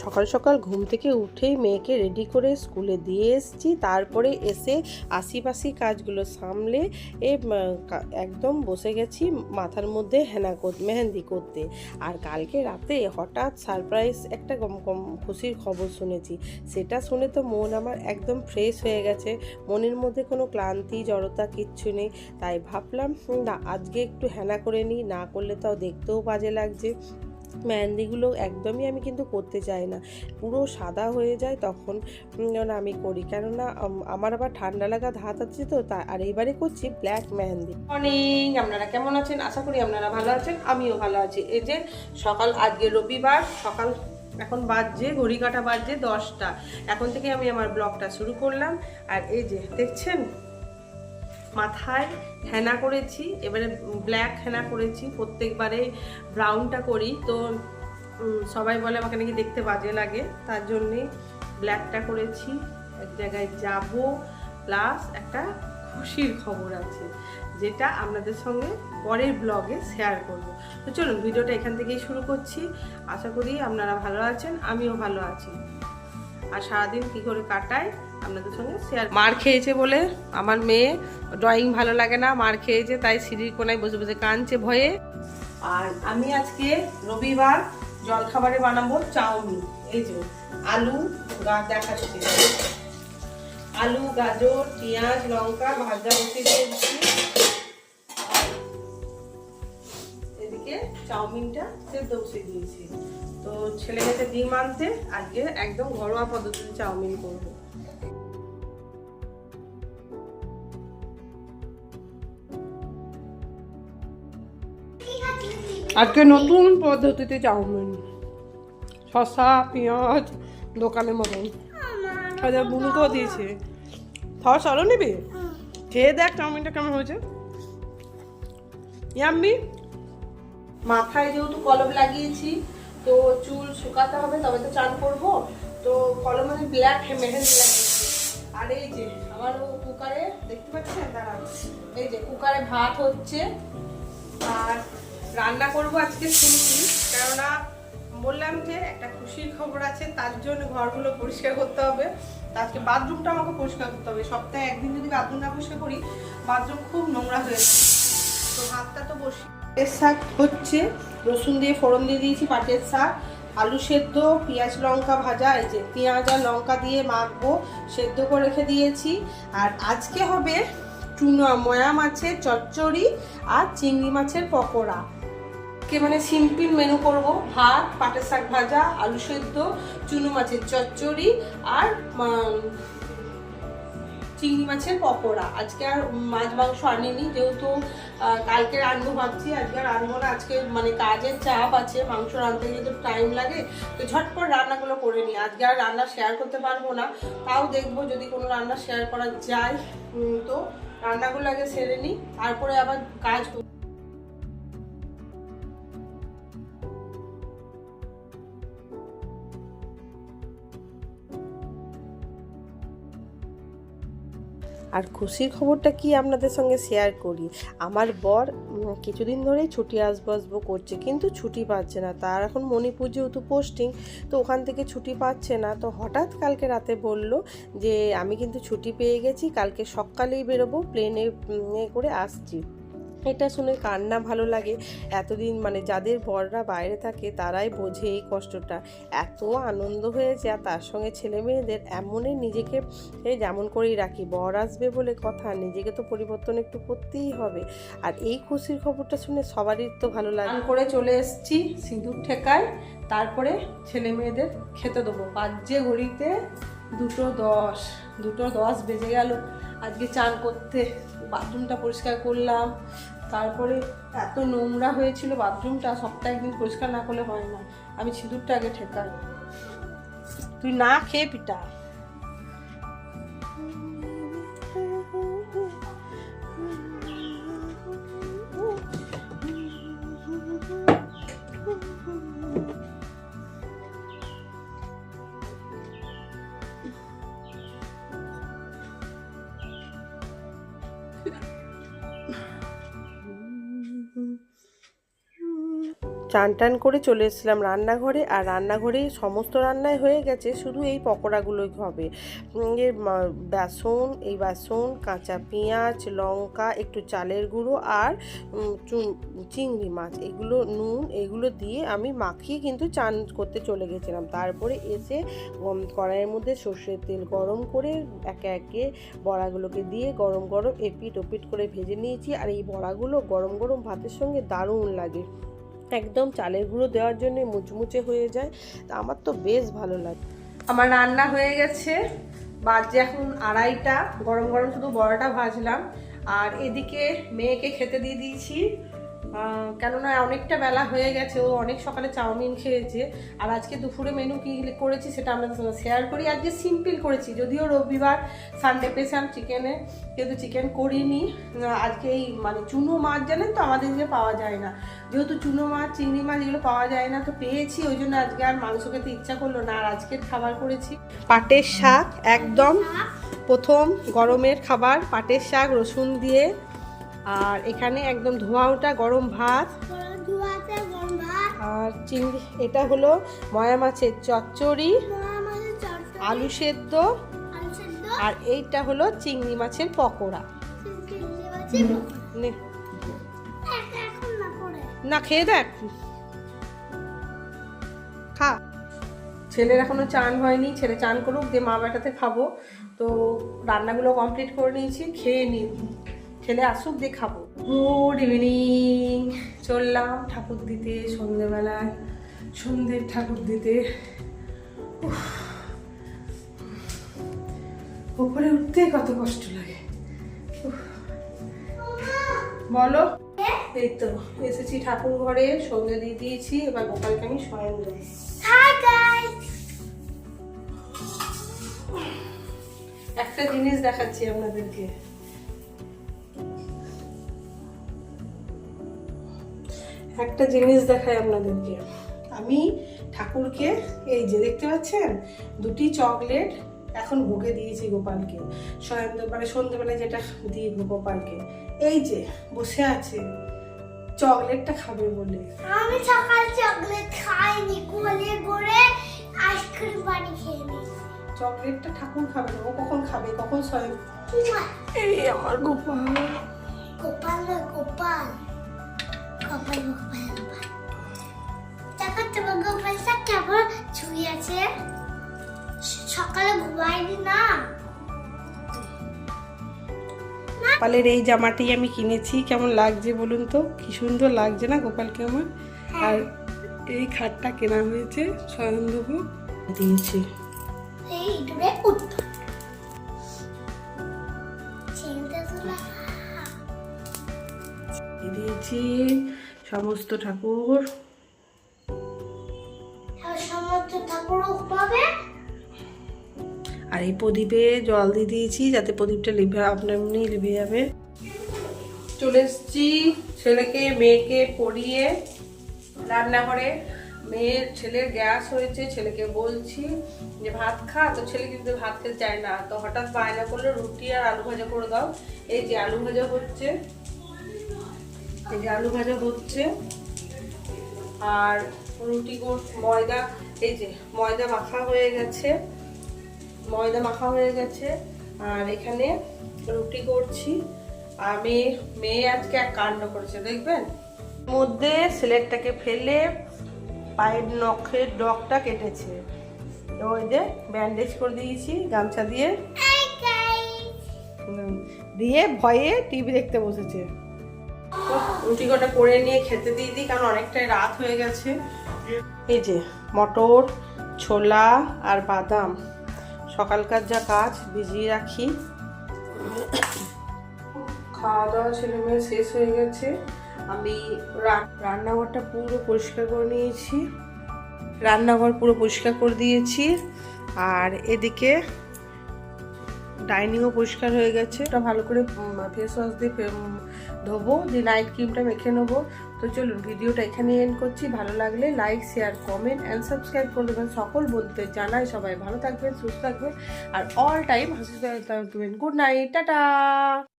সকাল সকাল ঘুম থেকে উঠেই মেয়েকে রেডি করে স্কুলে দিয়ে এসেছি। তারপরে এসে আশিপাশি কাজগুলো সামলে একদম বসে গেছি মাথার মধ্যে মেহেন্দি করতে। আর কালকে রাতে হঠাৎ সারপ্রাইজ একটা খুশির খবর শুনেছি। সেটা শুনে তো মন আমার একদম ফ্রেশ হয়ে গেছে, মনের মধ্যে কোনো ক্লান্তি জড়তা কিচ্ছু নেই। তাই ভাবলাম না, আজকে একটু হেনা করে নিই, না করলে তাও দেখতেও বাজে লাগছে। মেহেন্দিগুলো একদমই আমি কিন্তু করতে চাই না, পুরো সাদা হয়ে যায় তখন আমি করি, কেননা আমার আবার ঠান্ডা লাগা ধাত আছে তো তা। আর এইবারে করছি ব্ল্যাক মেহেন্দি। মর্নিং, আপনারা কেমন আছেন? আশা করি আপনারা ভালো আছেন, আমিও ভালো আছি। এই যে সকাল, আজকে রবিবার সকাল, এখন বাজছে ঘড়ি কাটা বাজছে 10টা। এখন থেকে আমি আমার ব্লগটা শুরু করলাম। আর এই যে দেখছেন মাথায় হেনা করেছি, এবারে ব্ল্যাক হেনা করেছি। প্রত্যেকবারে ব্রাউনটা করি তো সবাই বলে আমাকে নাকি দেখতে বাজে লাগে, তার জন্যে ব্ল্যাকটা করেছি। এক জায়গায় যাব, প্লাস একটা খুশির খবর আছে যেটা আপনাদের সঙ্গে পরের ব্লগে শেয়ার করব। তো চলুন ভিডিওটা এখান থেকেই শুরু করছি। আশা করি আপনারা ভালো আছেন, আমিও ভালো আছি। আর সারাদিন কী করে কাটাই আপনাদের সঙ্গে শেয়ার। মার খেয়েছে বলে আমার মেয়ে, ড্রয়িং ভালো লাগে না, মার খেয়েছে তাই সিঁড়ির কোনায় বসে বসে কাঁদছে ভয়ে। আর আমি আজকে রবিবার জলখাবারে বানাবো চাউমিন। এই যে আলু দেখাচ্ছি, আলু, গাজর, পেঁয়াজ, লঙ্কা ভাজা বসিয়ে দিয়েছি। এদিকে চাউমিনটা সেদ্ধ বসিয়ে দিয়েছি। তো ছেলে গেছে ডিম আনতে, আজকে একদম ঘরোয়া পদ্ধতিতে চাউমিন করবো। আজকে নতুন পদ্ধতিতে চাউমিন, শসা পেঁয়াজ দোকানের মতন সাজা বুনকেও দিয়েছে। খাওয়া চলো নিবি, খেয়ে দেখ চাউমিনটা কেমন হয়েছে। ইয়াম্মি। মাথায় যেহেতু কলম লাগিয়েছি তো চুল শুকাতে হবে, তবে তো চান করবো। তো কলমে ব্ল্যাক মেহেন্দি লাগিয়েছি। আর এই যে আমার কুকারে দেখতে পাচ্ছেন, দাঁড়ান, এই যে কুকারে ভাত হচ্ছে। আর রান্না করবো আজকে শুনছি, কেননা বললাম যে একটা খুশির খবর আছে, তার জন্য ঘরগুলো পরিষ্কার করতে হবে। আজকে বাথরুমটা আমাকে পরিষ্কার করতে হবে। সপ্তাহে একদিন যদি বাথরুম না পরিষ্কার করি, বাথরুম খুব নোংরা হয়ে যায়। তো ভাতটা তো বসি। পাটের শাক হচ্ছে, রসুন দিয়ে ফোড়ন দিয়ে দিয়েছি পাটের শাক, আলু সেদ্ধ, পেঁয়াজ লঙ্কা ভাজা, এই যে পেঁয়াজ আর লঙ্কা দিয়ে মাখবো, সেদ্ধ করে রেখে দিয়েছি। আর আজকে হবে ময়া মাছের চচ্চড়ি আর চিংড়ি মাছের পকোড়া। মানে সিম্পল মেনু করব, ভাত, পাটের শাক ভাজা, আলু সেদ্ধ, চুনো মাছের চচ্চড়ি আর চিংড়ি মাছের পকোড়া। আজকে আর মাছ মাংস আনিনি, যেহেতু কালকে রান্না ভাবছি, আজকে আর রান্না না। আজকে মানে কাজের চাপ আছে, মাংস রাঁধতে গেলে তো টাইম লাগে, তো ঝটপট রান্নাগুলো করে নিই। আজকে আর রান্না শেয়ার করতে পারবো না, তাও দেখবো যদি কোনো রান্না শেয়ার করা যায়। তো রান্নাগুলো আগে সেরে নিই, তারপরে আবার কাজ। আর খুশির খবরটা কি আপনাদের সঙ্গে শেয়ার করি। আমার বর কিছুদিন ধরেই ছুটি আসবো করছে, কিন্তু ছুটি পাচ্ছে না। তার এখন মণিপুর যেহেতু পোস্টিং, তো ওখান থেকে ছুটি পাচ্ছে না। তো হঠাৎ কালকে রাতে বলল যে আমি কিন্তু ছুটি পেয়ে গেছি, কালকে সকালেই বেরোবো, প্লেনে করে আসছি। এটা শুনে কার না ভালো লাগে। এতদিন মানে যাদের বররা বাইরে থাকে তারাই বোঝে এই কষ্টটা। এত আনন্দ হয়েছে, আর তার সঙ্গে ছেলে মেয়েদের এমনই নিজেকে যেমন করেই রাখি। বর আসবে বলে কথা, নিজেকে তো পরিবর্তন একটু করতেই হবে। আর এই খুশির খবরটা শুনে সবারই তো ভালো লাগে। করে চলে এসেছি সিঁদুর ঠেকায়, তারপরে ছেলে মেয়েদের খেতে দেবো। বাজে ঘড়িতে 2:10, 2:10 বেজে গেল। আজকে চান করতে বাথরুমটা পরিষ্কার করলাম, তারপরে এত নোংরা হয়েছিল বাথরুমটা, সপ্তাহে একদিন পরিষ্কার না করলে হয় না। আমি সিঁদুরটা আগে ঠেকাই। তুই না খেয়ে পিটা। চান টান করে চলে এসেছিলাম রান্নাঘরে, আর রান্নাঘরে সমস্ত রান্নাই হয়ে গেছে, শুধু এই পকোড়াগুলোই হবে। বেসন, কাঁচা পেঁয়াজ, লঙ্কা, একটু চালের গুঁড়ো আর চিংড়ি মাছ, এগুলো নুন, এগুলো দিয়ে আমি মাখিয়ে কিন্তু চান করতে চলে গেছিলাম। তারপরে এসে কড়াইয়ের মধ্যে সর্ষের তেল গরম করে একে একে বড়াগুলোকে দিয়ে গরম গরম এপিট ওপিট করে ভেজে নিয়েছি। আর এই বড়াগুলো গরম গরম ভাতের সঙ্গে দারুণ লাগে, একদম চালের গুঁড়ো দেওয়ার জন্য মুচমুচে হয়ে যায়, তা আমার তো বেশ ভালো লাগে। আমার রান্না হয়ে গেছে, বাজে এখন 2:30, গরম গরম শুধু বড়াটা ভাজলাম। আর এদিকে মেয়েকে খেতে দিয়ে দিয়েছি, কেননা অনেকটা বেলা হয়ে গেছে, ও অনেক সকালে চাউমিন খেয়েছে। আর আজকে দুপুরে মেনু কী করেছি সেটা আপনাদের সঙ্গে শেয়ার করি। আজকে সিম্পল করেছি, যদিও রবিবার, সানডে পেয়েছিলাম চিকেনে, কিন্তু চিকেন করিনি। আজকে এই মানে চুনো মাছ জানেন তো আমাদের যে পাওয়া যায় না, যেহেতু চুনো মাছ, চিংড়ি মাছ এগুলো পাওয়া যায় না, তো পেয়েছি, ওই জন্য আজকে আর মাংস খেতে ইচ্ছা করলো না। আর আজকের খাবার করেছি পাটের শাক, একদম প্রথম গরমের খাবার, পাটের শাক রসুন দিয়ে। আর এখানে একদম ধোয়া ওঠা গরম ভাত, আর চিংড়ি, এটা হলো ময়া মাছের চচ্চড়ি, আলু সেদ্ধ, আর এইটা হলো চিংড়ি মাছের পকোড়া। না খেয়ে দেখ, খা। ছেলের এখনো চান হয়নি, ছেলে চান করুক, দিয়ে মা বেটাতে খাবো। তো রান্নাগুলো কমপ্লিট করে নিয়েছি, খেয়ে নিই, ছেলে আসুক দিয়ে খাবো। গুড ইভিনিং, চললাম ঠাকুর দিতে, সন্ধ্যেবেলায় সন্ধ্যের ঠাকুর দিতে। উপরে উঠতে কত কষ্ট লাগে, বলো। এই তো এসেছি ঠাকুর ঘরে, সন্ধ্যে দিয়ে দিয়েছি, এবার গোপালকে আমি শয়ন দেবো। একটা জিনিস দেখাচ্ছি আপনাদেরকে, একটা জিনিস দেখাই আপনাদেরকে। আমি ঠাকুরকে এই যে দেখতে পাচ্ছেন, 2টি চকলেট এখন ভোগে দিয়েছি গোপালকে, মানে সন্ধ্যেবেলায় যেটা দিই গোপালকে। এই যে বসে আছে, চকলেটটা খাবে বলে। আমি সকাল চকলেট খাইনি, কোলে করে আইসক্রিম পানি খেয়ে নিয়েছি। চকলেটটা ঠাকুর খাবে না, ও কখন খাবে, কখন স্বয়ং। এই আমার গোপাল, গোপাল না গোপাল, গোপাল গোপাল গোপাল। দেখো তোমার গোপালটা কেমন ছুঁয়ে আছে, সকালে ঘুমায়নি না। গোপালের এই জামাটি আমি কিনেছি, কেমন লাগছে বলুন তো, কি সুন্দর লাগছে না গোপালকে আমার। আর এই খাটটা কেনা হয়েছে স্বয়ংভূ দিয়েছি। এই দূরে উত্তর চিন্তা তোলা দিয়েছি সমস্ত ঠাকুর, সমস্ত ঠাকুর ঘুমাবে। আর এই প্রদীপে জল দিয়ে দিয়েছি যাতে প্রদীপটা লিভে আপনা এমনি লিভে যাবে। চলে এসেছি ছেলেকে মেয়েকে পড়িয়ে রান্নাঘরে। ছেলের গ্যাস হয়েছে, ছেলেকে বলছি যে ভাত খা, তো ছেলে কিন্তু ভাত খেতে চায় না, তো হঠাৎ বায়না করলো রুটি আর আলু ভাজা করে দাও। এই যে আলু ভাজা হচ্ছে, এই যে আলু ভাজা হচ্ছে, আর রুটি ময়দা, এই যে ময়দা মাখা হয়ে গেছে, ময়দা মাখা হয়ে গেছে। আর এখানে রুটি করছি। আর মেয়ে আজকে এক কাণ্ড করেছে দেখবেন, মধ্যে স্লেটটাকে ফেলে পায়ের নখের ডগটা কেটেছে, তো ওই যে ব্যান্ডেজ করে দিয়েছি গামছা দিয়ে, দিয়ে ভয়ে টিভি দেখতে বসেছে। রুটি কটা করে নিয়ে খেতে দিয়ে দিই, কারণ অনেকটাই রাত হয়ে গেছে। এই যে মটর, ছোলা আর বাদাম সকালকার যা কাজ ভিজিয়ে রাখি। খাওয়া দাওয়া ছেলে মেয়ে শেষ হয়ে গেছে, আমি রান্নাঘরটা পুরো পরিষ্কার করে নিয়েছি, রান্নাঘর পুরো পরিষ্কার করে দিয়েছি। আর এদিকে ডাইনিংও পরিষ্কার হয়ে গেছে, ওটা ভালো করে ফেস ওয়াশ দিয়ে ধোবো, দিয়ে নাইট ক্রিমটা মেখে নেবো। তো চলুন ভিডিওটা এখানে এন্ড করছি। ভালো লাগলে like, share, comment and subscribe করে দেবেন। সকল বন্ধুদের জানাই সবাই ভালো থাকবেন, সুস্থ থাকবেন, আর অল টাইম হাসি থাকবেন। Good night, tata.